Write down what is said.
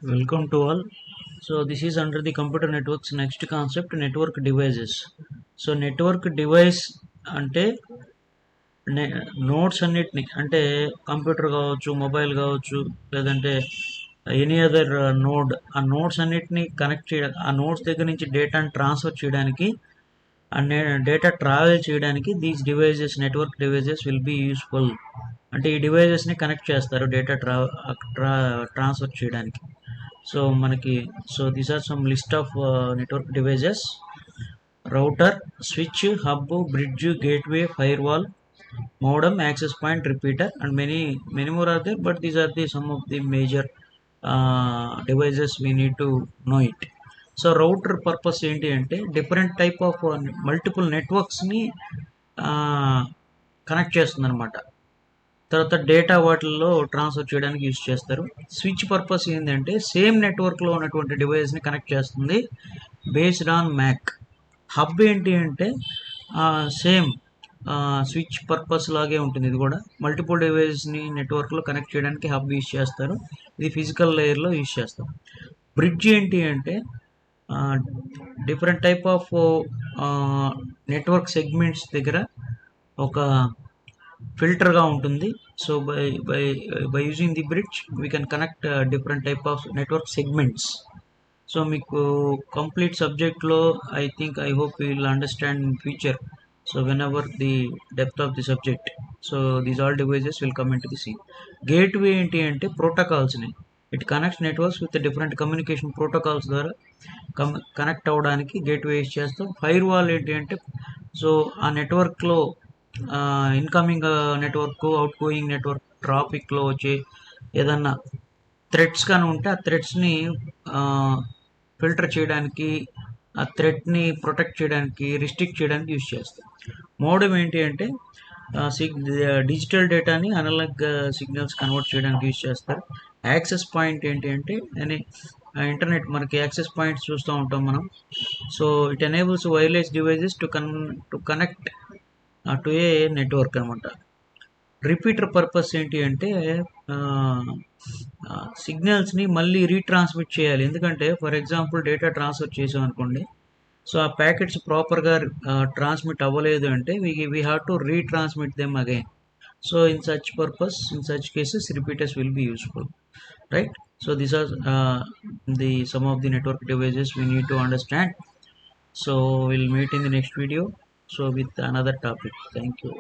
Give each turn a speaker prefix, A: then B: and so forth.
A: Welcome to all. So this is under the computer networks next concept, network devices. So network device అంటే nodes అన్నిటిని అంటే computer కావచ్చు, mobile కావచ్చు, లేదంటే any other node, ఆ nodes అన్నిటిని కనెక్ట్ చేయడం, ఆ నోట్స్ దగ్గర నుంచి డేటాను ట్రాన్స్ఫర్ చేయడానికి అండ్ డేటా ట్రావెల్ చేయడానికి these devices, network devices will be useful. అంటే ఈ డివైజెస్ని కనెక్ట్ చేస్తారు డేటా ట్రాన్స్ఫర్ చేయడానికి. సో మనకి these are some list of network devices: router, switch, hub, bridge, gateway, firewall, modem, access point, repeater, and many more are there, but these are the some of the major devices we need to know it. So router purpose ఏంటి అంటే different type of multiple నెట్వర్క్స్ని connect చేస్తుంది అనమాట. తర్వాత data వాటిల్లో transfer చేయడానికి use చేస్తారు. Switch purpose ఏంటంటే సేమ్ నెట్వర్క్లో ఉన్నటువంటి డివైస్ని కనెక్ట్ చేస్తుంది బేస్డ్ ఆన్ మ్యాక్. హబ్ ఏంటి అంటే సేమ్ స్విచ్ పర్పస్ లాగే ఉంటుంది, ఇది కూడా మల్టిపుల్ డివైజెస్ని నెట్వర్క్లో కనెక్ట్ చేయడానికి హబ్ యూజ్ చేస్తారు. ఇది ఫిజికల్ లేయర్లో యూజ్ చేస్తాం. బ్రిడ్జ్ ఏంటి అంటే different type of network segments దగ్గర ఒక ఫిల్టర్గా ఉంటుంది. So by using the bridge we can connect different type of network segments. So మీకు కంప్లీట్ సబ్జెక్ట్లో I hope you will understand in future. So whenever the depth of the subject, so these all devices will come into the scene. Gateway ఏంటి అంటే ప్రోటోకాల్స్ని, it connects networks with different communication protocols ద్వారా connect అవ్వడానికి gateway use చేస్తాం. Firewall ఏంటి అంటే so ఆ నెట్వర్క్లో incoming network, outgoing network ట్రాఫిక్లో వచ్చే ఏదన్నా థ్రెడ్స్ కానీ ఉంటే ఆ థ్రెడ్స్ని ఫిల్టర్ చేయడానికి, ఆ థ్రెడ్ని ప్రొటెక్ట్ చేయడానికి, రిస్ట్రిక్ట్ చేయడానికి యూజ్ చేస్తాం. మోడెమ్ ఏంటి అంటే డిజిటల్ డేటాని అనలాగ్ సిగ్నల్స్ కన్వర్ట్ చేయడానికి యూజ్ చేస్తారు. యాక్సెస్ పాయింట్ ఏంటి అంటే ఇంటర్నెట్, మనకి యాక్సెస్ పాయింట్స్ చూస్తూ ఉంటాం మనం. So it enables wireless devices to connect to A network అనమాట. రిపీటర్ పర్పస్ ఏంటి అంటే సిగ్నల్స్ని మళ్ళీ రీట్రాన్స్మిట్ చేయాలి. ఎందుకంటే ఫర్ ఎగ్జాంపుల్ డేటా ట్రాన్స్ఫర్ చేసాం అనుకోండి, సో ఆ ప్యాకెట్స్ ప్రాపర్గా ట్రాన్స్మిట్ అవ్వలేదు అంటే we have to retransmit them again. So in such cases repeaters will be useful, right? So these are some of the network devices we need to understand. So we'll meet in the next video so with another topic. Thank you.